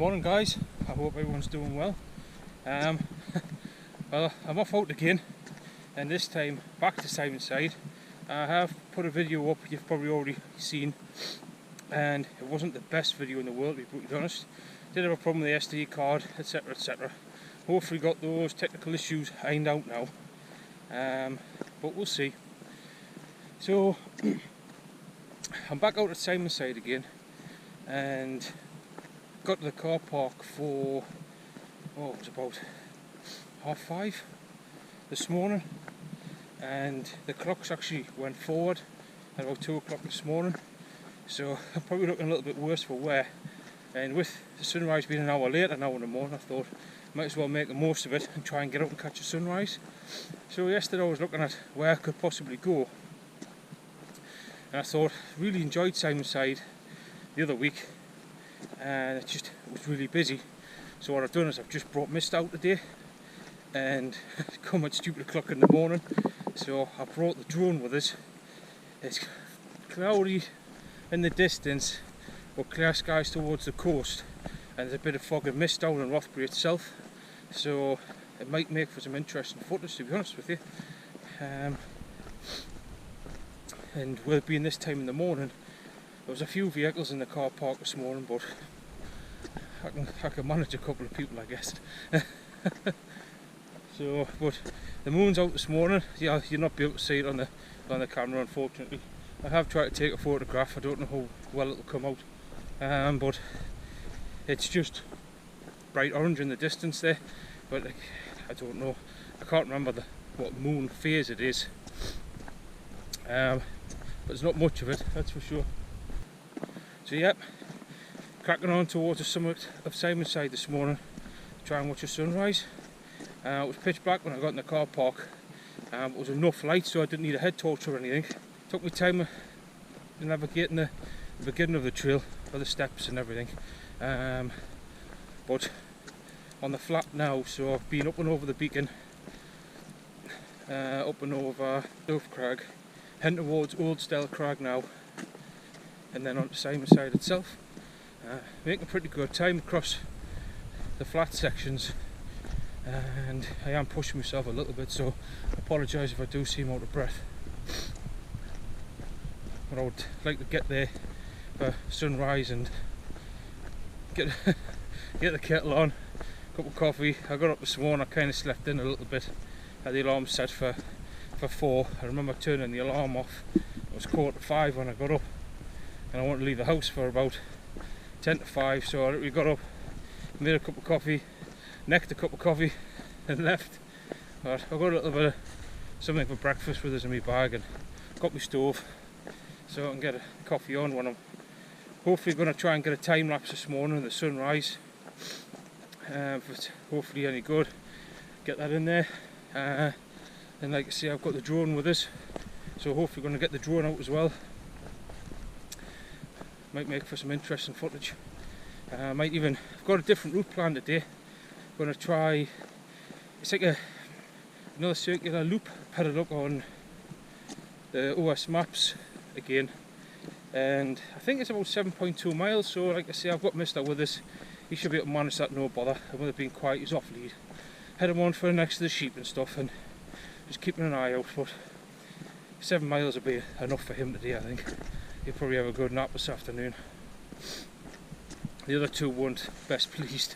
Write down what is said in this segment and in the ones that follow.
Morning guys, I hope everyone's doing well. Well, I'm off out again, and this time back to Simonside. I have put a video up you've probably already seen, and it wasn't the best video in the world, to be brutally honest. Did have a problem with the SD card, etc, etc. Hopefully got those technical issues ironed out now, but we'll see. So I'm back out at Simonside again, and got to the car park for, it was about 5:30 this morning, and the clocks actually went forward at about 2 o'clock this morning, so I'm probably looking a little bit worse for wear. And with the sunrise being an hour later now in the morning, I thought might as well make the most of it and try and get out and catch a sunrise. So yesterday I was looking at where I could possibly go, and I thought really enjoyed Simonside the other week, and it was really busy. So what I've done is I've just brought mist out today, and it's come at stupid o'clock in the morning, so I brought the drone with us. It's cloudy in the distance, but clear skies towards the coast, and there's a bit of fog and mist down in Rothbury itself, so it might make for some interesting footage, to be honest with you. And with it being this time in the morning, there was a few vehicles in the car park this morning, but I can manage a couple of people, I guess. So, but the moon's out this morning. Yeah, you'll not be able to see it on the camera, unfortunately. I have tried to take a photograph. I don't know how well it'll come out, but it's just bright orange in the distance there. But I don't know. I can't remember what moon phase it is. But there's not much of it, that's for sure. So yep, cracking on towards the summit of Simonside this morning to try and watch the sunrise. It was pitch black when I got in the car park. It was enough light so I didn't need a head torch or anything. Took me time navigating the beginning of the trail, for the steps and everything. But on the flat now, so I've been up and over the beacon, up and over Dove Crag, heading towards Old Stell Crag now, and then onto Simonside itself. Making pretty good time across the flat sections, and I am pushing myself a little bit, so I apologise if I do seem out of breath. But I would like to get there for sunrise and get the kettle on, cup of coffee. I got up this morning, I kind of slept in a little bit. Had the alarm set for 4. I remember turning the alarm off. It was 4:45 when I got up, and I wanted to leave the house for about 10 to 5, so I got up, made a cup of coffee, necked a cup of coffee and left. But I got a little bit of something for breakfast with us in my bag, and got my stove so I can get a coffee on when I'm hopefully going to try and get a time lapse this morning of the sunrise. If it's hopefully any good, get that in there. And like I say, I've got the drone with us, so hopefully going to get the drone out as well. Might make for some interesting footage. I've got a different route planned today. Going to try, it's like another circular loop. Had a look on the OS maps again, and I think it's about 7.2 miles, so like I say, I've got Mister with us. He should be able to manage that no bother, and with it being quiet, he's off lead. Head him on for next to the sheep and stuff, and just keeping an eye out. But 7 miles will be enough for him today, I think. He'll probably have a good nap this afternoon. The other two weren't best pleased.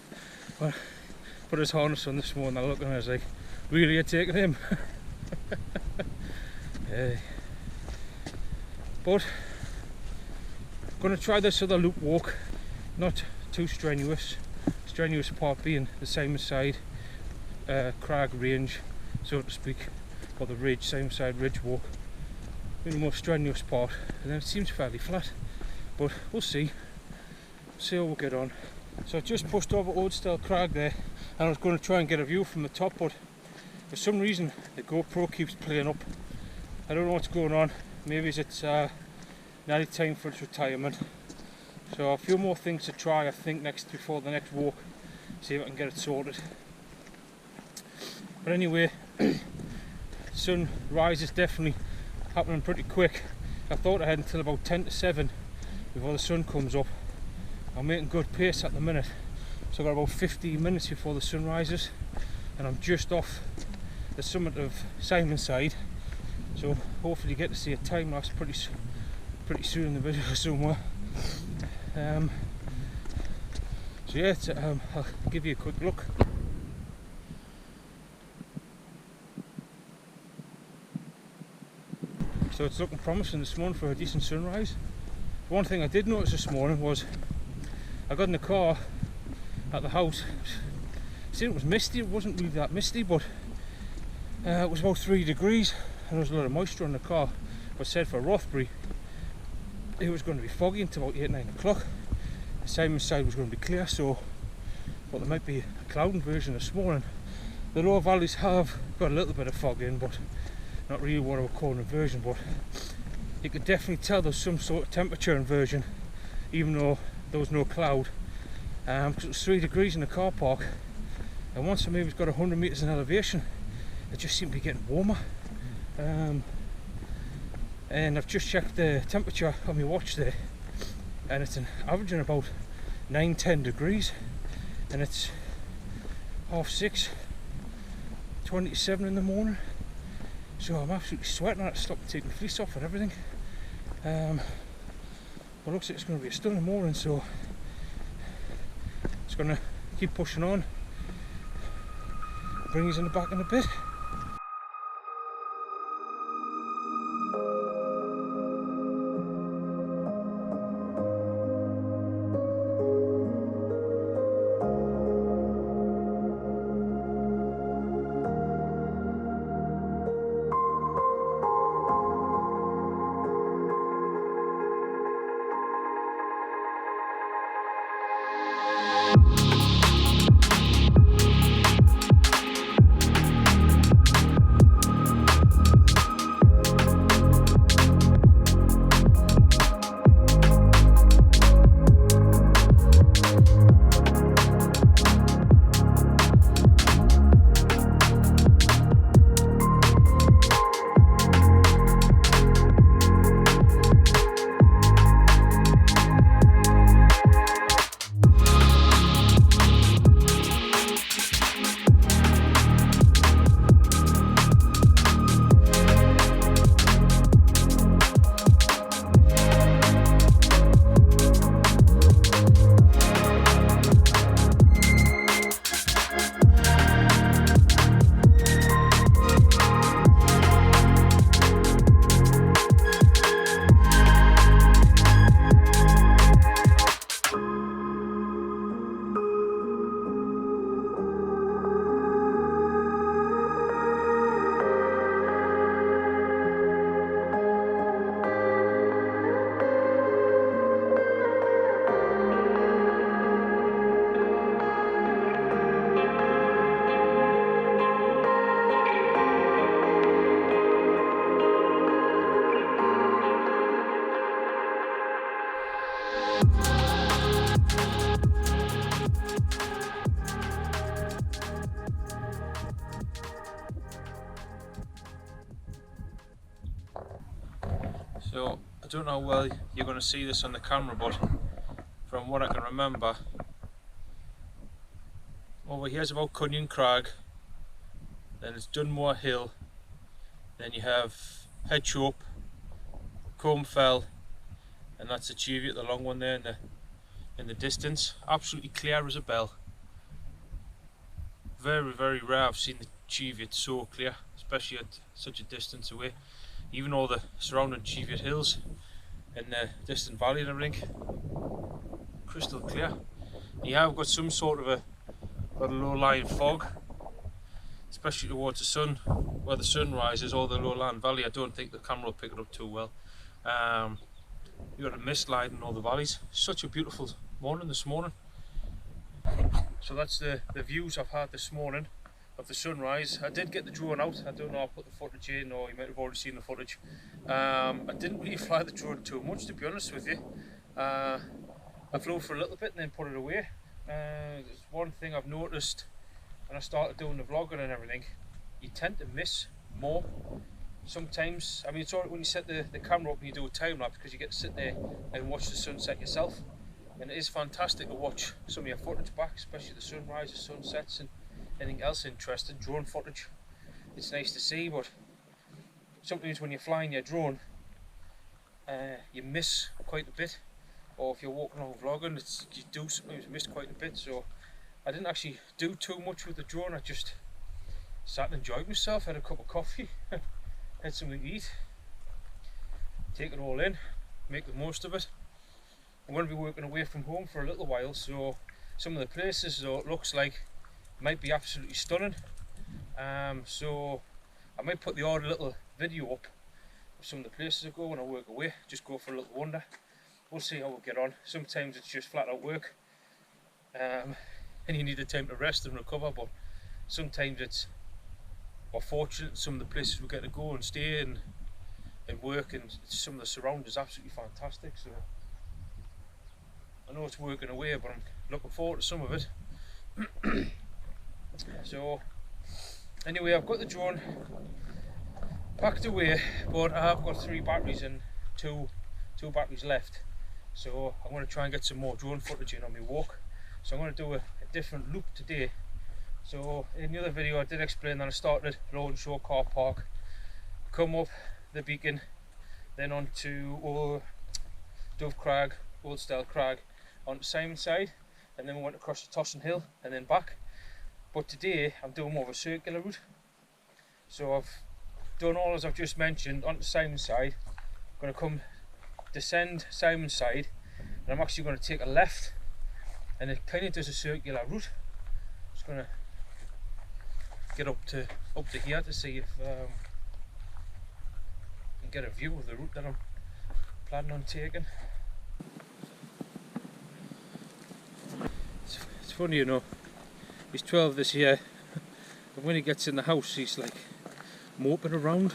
But put his harness on this morning, I looked at him and I was like, really, you're taking him? But I'm going to try this other loop walk, not too strenuous. Strenuous part being the Simonside crag range, so to speak, or the ridge, Simonside ridge walk. The more strenuous part, and then it seems fairly flat, but we'll see how we'll get on. So I just pushed over Old Stell Crag there, and I was going to try and get a view from the top, but for some reason the GoPro keeps playing up. I don't know what's going on. Maybe it's nearly time for its retirement. So a few more things to try, I think, before the next walk, see if I can get it sorted. But anyway, sunrise is definitely happening pretty quick. I thought I had until about 10 to 7 before the sun comes up. I'm making good pace at the minute, So I've got about 15 minutes before the sun rises, and I'm just off the summit of Simonside, so hopefully you get to see a time lapse pretty soon in the video somewhere. So yeah, I'll give you a quick look. So it's looking promising this morning for a decent sunrise. One thing I did notice this morning was I got in the car at the house. See, it was misty. It wasn't really that misty, but it was about 3 degrees and there was a lot of moisture in the car. But said for Rothbury it was going to be foggy until about 8-9 o'clock. The Simonside was going to be clear, so but there might be a cloud inversion this morning. The lower valleys have got a little bit of fog in, but not really what I would call an inversion. But you could definitely tell there's some sort of temperature inversion, even though there was no cloud. Because it was 3 degrees in the car park, and once I maybe got 100 metres in elevation, it just seemed to be getting warmer. And I've just checked the temperature on my watch there, and it's averaging about 9-10 degrees, and it's 6:30, 27 in the morning. So I'm absolutely sweating. I had to stop and take my fleece off and everything. But it looks like it's going to be a stunning morning, so it's going to keep pushing on, bring us in the back in a bit. So I don't know how well you're going to see this on the camera, but from what I can remember, over here's about Cunyon Crag, then it's Dunmore Hill, then you have Headshope, Combe Fell, and that's the Cheviot, the long one there in the distance. Absolutely clear as a bell. Very, very rare I've seen the Cheviot so clear, especially at such a distance away. Even all the surrounding Cheviot hills and the distant valley and everything, crystal clear. Yeah, I've got some sort of a low-lying fog, especially towards the sun, where the sun rises, or the low-lying valley. I don't think the camera will pick it up too well. You've got a mist lining all the valleys. Such a beautiful morning this morning. So that's the views I've had this morning of the sunrise. I did get the drone out. I don't know, I put the footage in, or you might have already seen the footage. I didn't really fly the drone too much, to be honest with you. I flew for a little bit and then put it away. There's one thing I've noticed when I started doing the vlogging and everything, you tend to miss more. Sometimes, I mean, it's alright when you set the camera up and you do a time lapse, because you get to sit there and watch the sunset yourself. And it is fantastic to watch some of your footage back, especially the sunrises, sunsets and anything else interesting, drone footage. It's nice to see, but sometimes when you're flying your drone, you miss quite a bit, or if you're walking along vlogging, you do sometimes miss quite a bit. So I didn't actually do too much with the drone. I just sat and enjoyed myself, had a cup of coffee, had something to eat, take it all in, make the most of it. I'm going to be working away from home for a little while, so some of the places, though, it looks like might be absolutely stunning. So I might put the odd little video up of some of the places I go when I work away, just go for a little wander. We'll see how we get on. Sometimes it's just flat out work, and you need the time to rest and recover, but sometimes we're fortunate some of the places we get to go and stay and work, and some of the surroundings absolutely fantastic. So I know it's working away, but I'm looking forward to some of it. So anyway, I've got the drone packed away, but I have got 3 batteries and two batteries left. So I'm going to try and get some more drone footage in on my walk. So I'm going to do a different loop today. So in the other video I did explain that I started at Low and Shore Car Park, come up the beacon, then on to Dove Crag, Old Style Crag, onto Simonside, and then we went across the Tossin Hill and then back. But today I'm doing more of a circular route. So I've done all as I've just mentioned onto Simonside. I'm going to come descend Simonside, and I'm actually going to take a left, and it kind of does a circular route. Just going to get up to here to see if I can get a view of the route that I'm planning on taking. It's funny, you know, he's 12 this year, and when he gets in the house he's like moping around,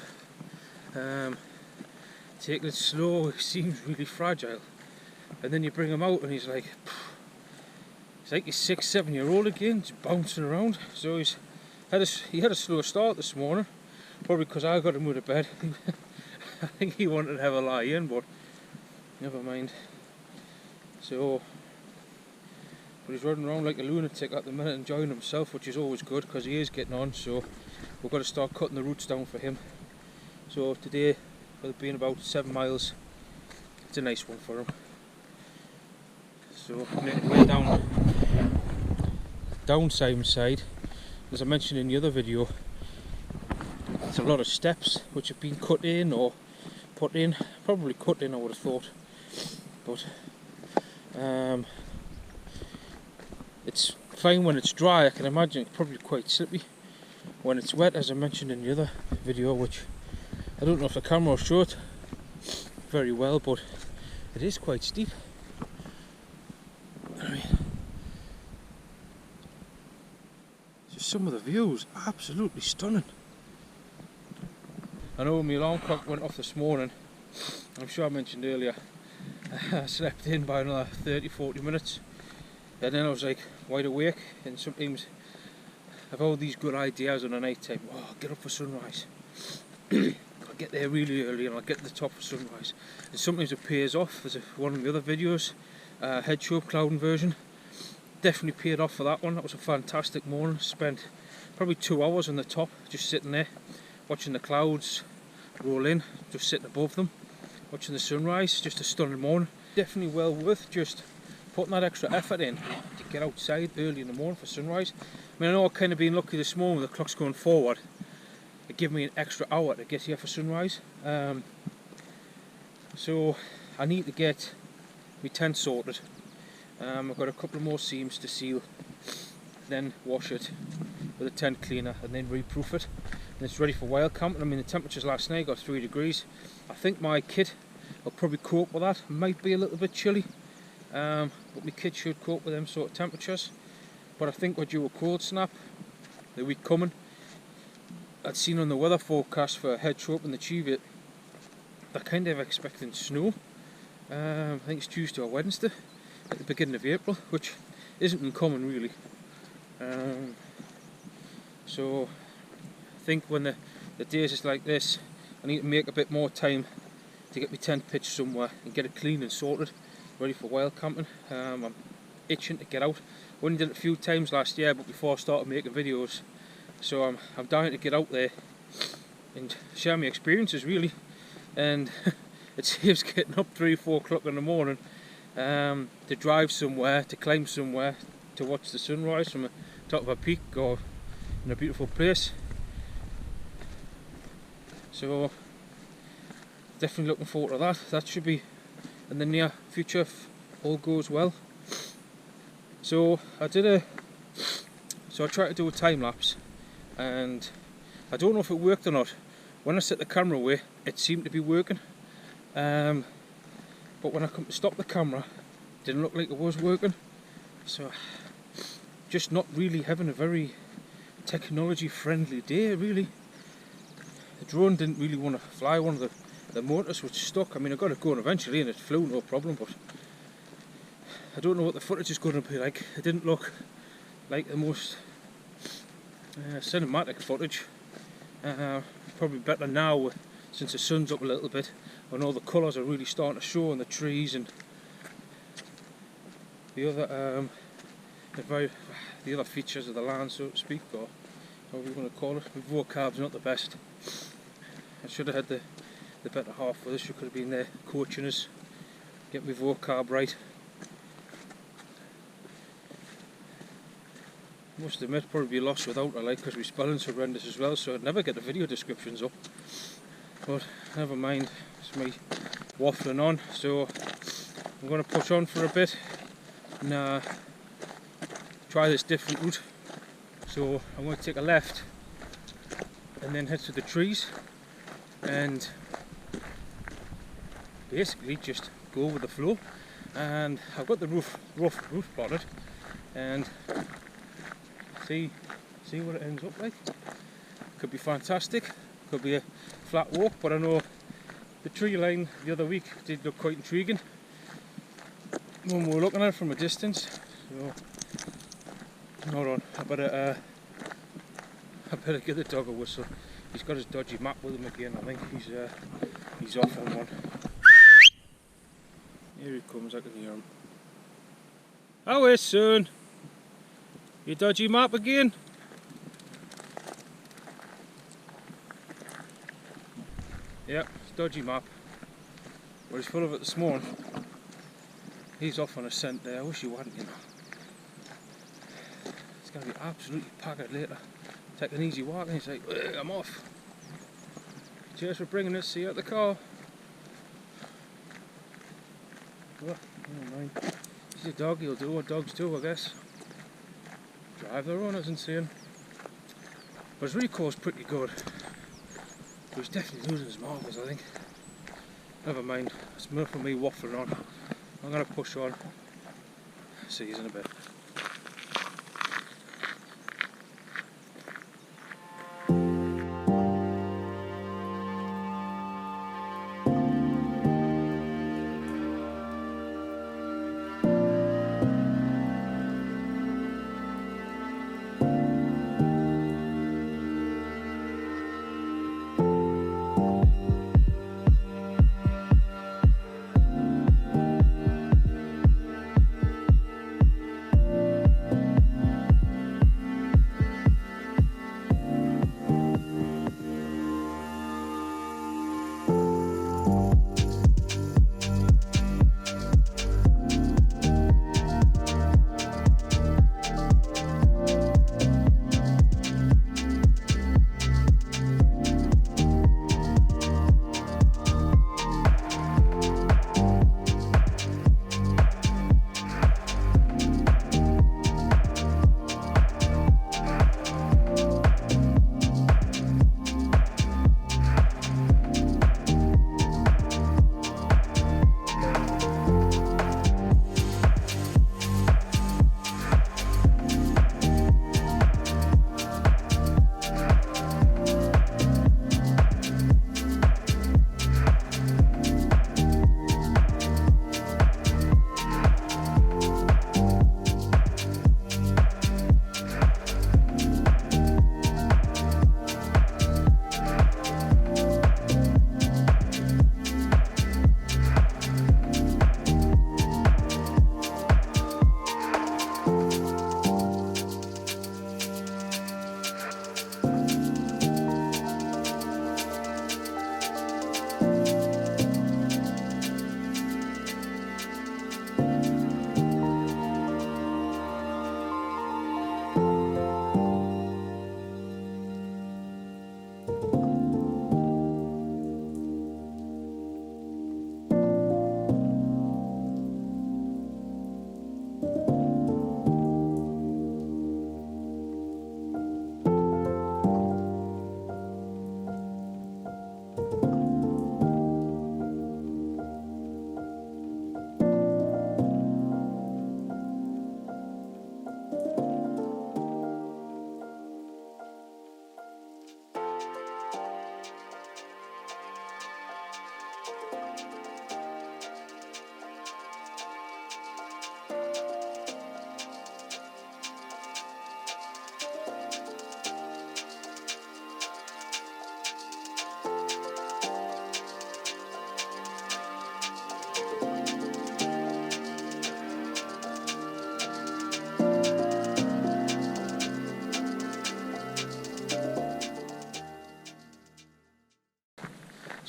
taking it slow. He seems really fragile, and then you bring him out and he's like he's 6, 7 year old again, just bouncing around. So he had a slow start this morning, probably because I got him out of bed. I think he wanted to have a lie in, but never mind. So, but he's running around like a lunatic at the minute, enjoying himself, which is always good because he is getting on. So we've got to start cutting the routes down for him. So today, with it being about 7 miles, it's a nice one for him. So making way down Simonside. As I mentioned in the other video, there's a lot of steps which have been cut in or put in, probably cut in I would have thought, but it's fine when it's dry. I can imagine it's probably quite slippy when it's wet, as I mentioned in the other video, which I don't know if the camera will show it very well, but it is quite steep. I mean, just some of the views, absolutely stunning. I know my alarm clock went off this morning. I'm sure I mentioned earlier I slept in by another 30-40 minutes, and then I was like wide awake. And sometimes I've all these good ideas on a night time. Oh, I'll get up for sunrise. I'll get there really early and I'll get to the top for sunrise. And sometimes it pays off. There's one of the other videos, head show cloud inversion, definitely paid off for that one. That was a fantastic morning. Spent probably 2 hours on the top, just sitting there watching the clouds roll in, just sitting above them, watching the sunrise. Just a stunning morning. Definitely well worth just putting that extra effort in to get outside early in the morning for sunrise. I mean, I know I've kind of been lucky this morning, the clock's going forward. It gave me an extra hour to get here for sunrise. So I need to get my tent sorted. I've got a couple of more seams to seal, then wash it with a tent cleaner and then reproof it. And it's ready for wild camping. I mean, the temperatures last night got 3 degrees. I think my kit will probably cope with that. Might be a little bit chilly, but my kit should cope with them sort of temperatures. But I think we're due a cold snap the week coming. I'd seen on the weather forecast for head show up in the Cheviot, they're kind of expecting snow. I think it's Tuesday or Wednesday at the beginning of April, which isn't uncommon really. So I think when the days is like this, I need to make a bit more time to get my tent pitched somewhere and get it clean and sorted. ready for wild camping. I'm itching to get out. Only did it a few times last year, but before I started making videos, so I'm dying to get out there and share my experiences really. And it saves getting up 3-4 o'clock in the morning to drive somewhere, to climb somewhere, to watch the sunrise from the top of a peak or in a beautiful place. So definitely looking forward to that. That should be in the near future if all goes well. So I tried to do a time lapse, and I don't know if it worked or not. When I set the camera away, it seemed to be working, but when I come to stop the camera, it didn't look like it was working. So just not really having a very technology friendly day really. The drone didn't really want to fly. One of the motors was stuck. I mean, I got it going eventually and it flew no problem, but I don't know what the footage is going to be like. It didn't look like the most cinematic footage. Probably better now since the sun's up a little bit, when all the colours are really starting to show in the trees and the other features of the land, so to speak, or however you want to call it. My vocab's not the best. I should have had the better half of this. You could have been there coaching us, get my vocab right. I must admit, probably be lost without her, like, because my spelling's horrendous as well, so I'd never get the video descriptions up. But never mind, it's me waffling on. So I'm going to push on for a bit and try this different route. So I'm going to take a left and then head to the trees and basically just go with the flow. And I've got the roof plotted and see what it ends up like. Could be fantastic, could be a flat walk, but I know the tree line the other week did look quite intriguing when we were looking at it from a distance. So hold on, I better give the dog a whistle. He's got his dodgy map with him again. I think he's off on one. Here he comes, I can hear him. How is son? You dodgy map again? Yep, it's dodgy map. But he's full of it this morning. He's off on a scent there. I wish he wasn't, you know. It's going to be absolutely packed later. Take an easy walk and he's like, I'm off. Cheers for bringing us. See you at the car. Oh, never mind. He's a dog, he'll do what dogs do, I guess. Drive their own, as insane. But his recall's pretty good. But he's definitely losing his marbles, I think. Never mind, it's enough for me waffling on. I'm going to push on. See you in a bit.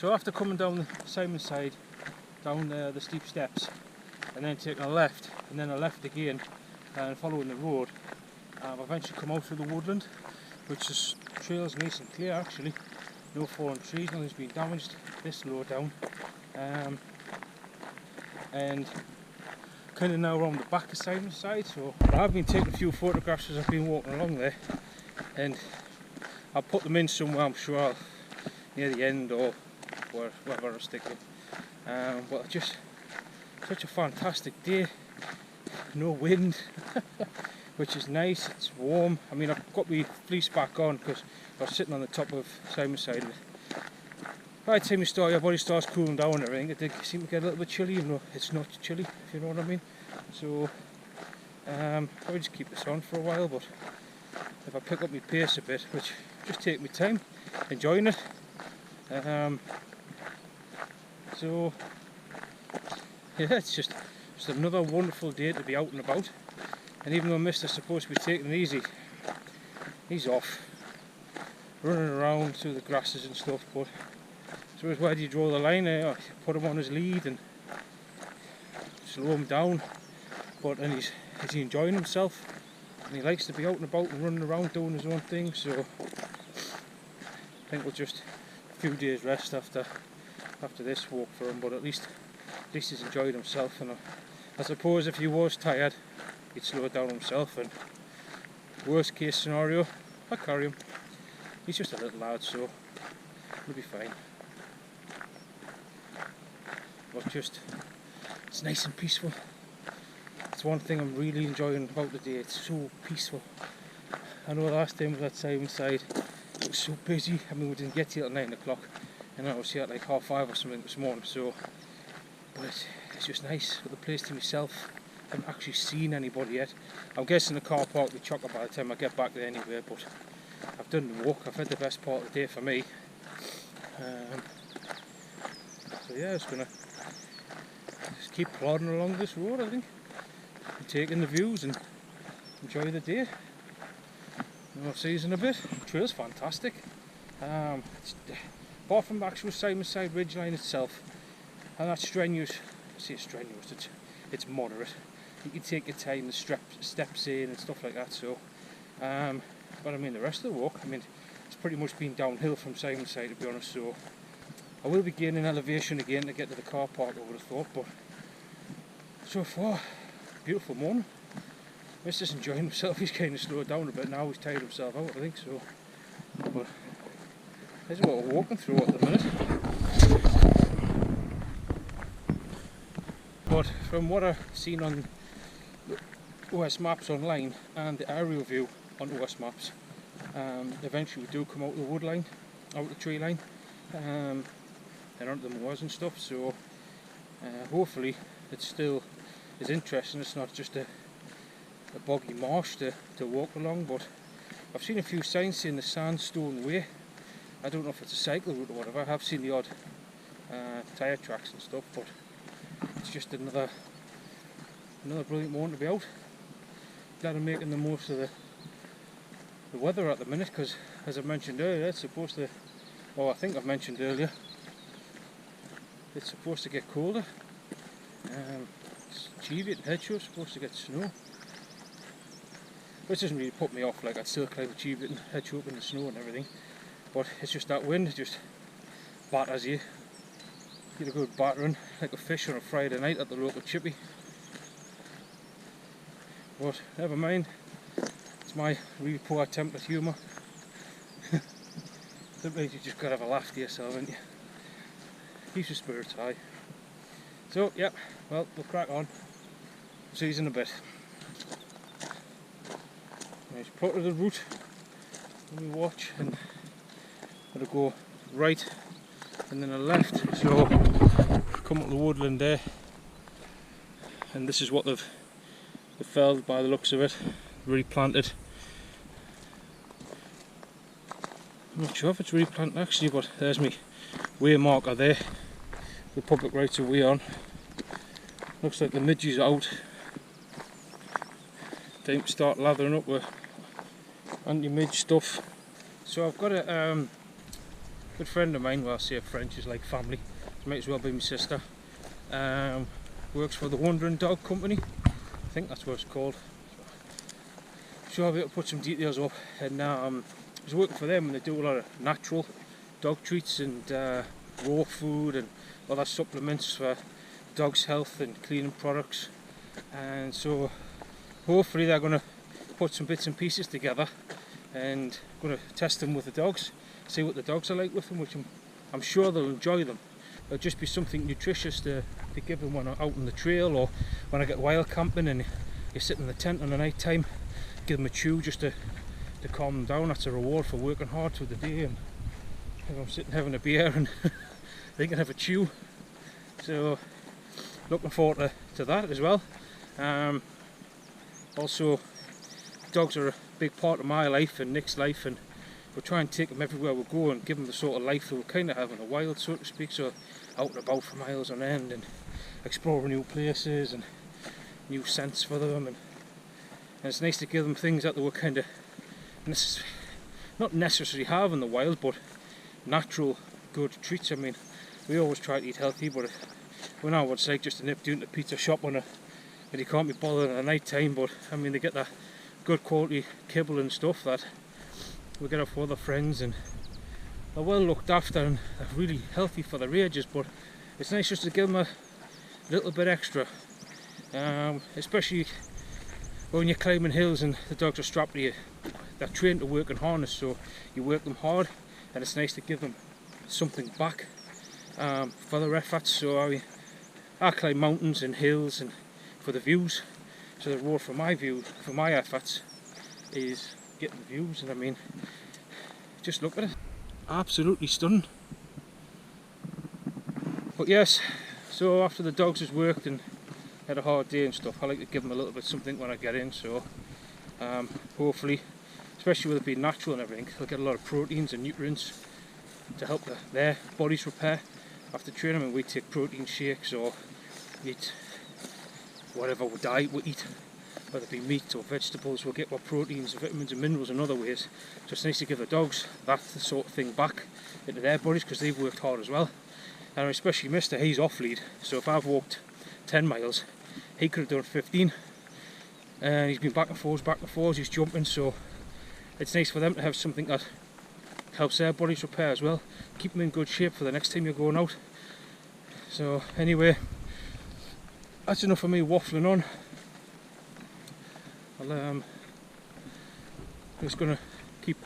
So after coming down the Simonside, down the steep steps, and then taking a left, and then a left again, and following the road, I've eventually come out through the woodland, which is trails nice and clear actually. No fallen trees, nothing's been damaged this low down. And kind of now around the back of Simonside, so I've been taking a few photographs as I've been walking along there, and I'll put them in somewhere, I'm sure, near the end or wherever I'll stick them. But just such a fantastic day, no wind, which is nice, it's warm. I mean, I've got my fleece back on because I was sitting on the top of Simonside. By the time your body starts cooling down and everything, it did seem to get a little bit chilly, even though it's not chilly, if you know what I mean. So I would just keep this on for a while, but if I pick up my pace a bit, which just take my time, enjoying it. So yeah, it's just another wonderful day to be out and about. And even though Mister's supposed to be taking it easy, he's off, running around through the grasses and stuff. But so where do you draw the line? Put him on his lead and slow him down. But and is he enjoying himself? And he likes to be out and about and running around doing his own thing. So I think we'll just a few days rest after this walk for him. But at least he's enjoyed himself. And I suppose if he was tired, he'd slow down himself. And worst case scenario, I'll carry him. He's just a little lad, so he'll be fine. But it's nice and peaceful. It's one thing I'm really enjoying about the day. It's so peaceful. I know last time we was at Simonside, it was so busy. I mean, we didn't get here at 9 o'clock, and I was here at like 5:30 or something this morning. So, but it's just nice with the place to myself. I haven't actually seen anybody yet. I'm guessing the car park will be chocker by the time I get back there anyway. But I've done the walk. I've had the best part of the day for me. So yeah, it's gonna just keep plodding along this road, I think, and taking the views and enjoy the day. I'll see you in a bit. The trail's fantastic. Apart from the actual Simonside ridgeline itself, and that's strenuous. I say strenuous. It's moderate. You can take your time, the steps in and stuff like that. So, but I mean the rest of the walk, I mean, it's pretty much been downhill from Simonside, to be honest. So I will be gaining elevation again to get to the car park, I would have thought, but so far, beautiful morning. Mister's enjoying himself. He's kind of slowed down a bit now. He's tired himself out, I think so. But there's what we're walking through at the minute. But from what I've seen on OS Maps online and the aerial view on OS Maps, eventually we do come out the wood line, out the tree line, and onto the moors and stuff. So hopefully it still is interesting. It's not just a boggy marsh to walk along, but I've seen a few signs saying the Sandstone Way. I don't know if it's a cycle route or whatever. I have seen the odd tyre tracks and stuff, but it's just another brilliant morning to be out. Glad I'm making the most of the weather at the minute, because as I mentioned earlier, it's supposed to, or I think I've mentioned earlier, it's supposed to get colder. Cheviot and Hedgehoe are supposed to get snow, which doesn't really put me off. Like, I'd still climb the Cheviot and Hedgehoe in the snow and everything, but it's just that wind, it just batters you. Get a good battering like a fish on a Friday night at the local chippy. But never mind, it's my really poor tempered humour. Sometimes you just gotta have a laugh to yourself, haven't you? Keeps your spirits high. So yeah, well, we'll crack on. See you in a bit. Nice plot of the route. Let me watch, and gotta go right and then a left. So come up the woodland there, and this is what they've felled by the looks of it. Replanted. I'm not sure if it's replanted actually, but there's my way marker there. The public rights of way on. Looks like the midges are out. Time to start lathering up with anti-midge stuff. So I've got a good friend of mine. Well, I say a friend, she's like family, so might as well be my sister. Works for the Wandering Dog Company, I think that's what it's called. So I'll be able to put some details up. And I was working for them, and they do a lot of natural dog treats and raw food and other supplements for dogs' health and cleaning products. And so hopefully they're going to put some bits and pieces together and going to test them with the dogs, see what the dogs are like with them, which I'm sure they'll enjoy them. It'll just be something nutritious to give them when I'm out on the trail, or when I get wild camping and you sit in the tent on the night time, give them a chew just to calm them down. That's a reward for working hard through the day, and I'm sitting having a beer and they can have a chew. So looking forward to that as well. Also, dogs are a big part of my life and Nick's life, and we'll try and take them everywhere we go and give them the sort of life that we kind of have in the wild, so to speak. So out and about for miles on end and exploring new places and new scents for them, and it's nice to give them things that they were kind of not necessarily have in the wild, but natural good treats. I mean, we always try to eat healthy, but we know what it's like just to nip down to the pizza shop and you can't be bothered at the night time. But I mean, they get that good quality kibble and stuff that we get off other friends, and they're well looked after and they're really healthy for their ages. But it's nice just to give them a little bit extra, especially when you're climbing hills and the dogs are strapped to you. They're trained to work in harness, so you work them hard, and it's nice to give them something back for their efforts. So I climb mountains and hills and for the views, so the reward for my efforts is getting the views. And I mean, just look at it, absolutely stunning. But yes, so after the dogs has worked and had a hard day and stuff, I like to give them a little bit something when I get in. So hopefully, especially with it being natural and everything, they'll get a lot of proteins and nutrients to help their bodies repair after training. I mean, we take protein shakes or eat whatever diet we eat, whether it be meat or vegetables. We'll get our proteins, vitamins and minerals in other ways. So it's nice to give the dogs that sort of thing back into their bodies, because they've worked hard as well. And especially Mister, he's off lead, so if I've walked 10 miles, he could have done 15, and he's been back and forth, he's jumping. So it's nice for them to have something that helps their bodies repair as well, keep them in good shape for the next time you're going out. So anyway, that's enough of me waffling on. I'm just going to keep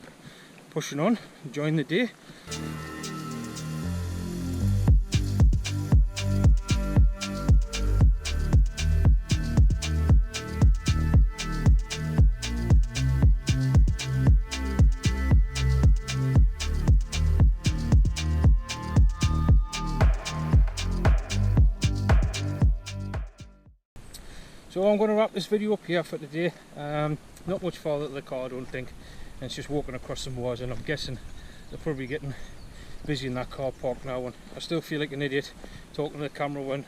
pushing on, enjoying the day. So I'm going to wrap this video up here for today. Not much farther to the car, I don't think, and it's just walking across some moors, and I'm guessing they're probably getting busy in that car park now, and I still feel like an idiot talking to the camera when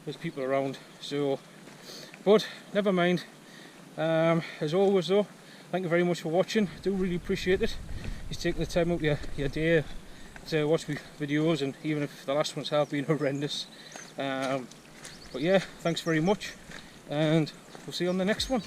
there's people around. So, but never mind. As always though, thank you very much for watching. I do really appreciate it. You're taking the time out of your day to watch my videos, and even if the last ones have been horrendous. But yeah, thanks very much, and we'll see you on the next one.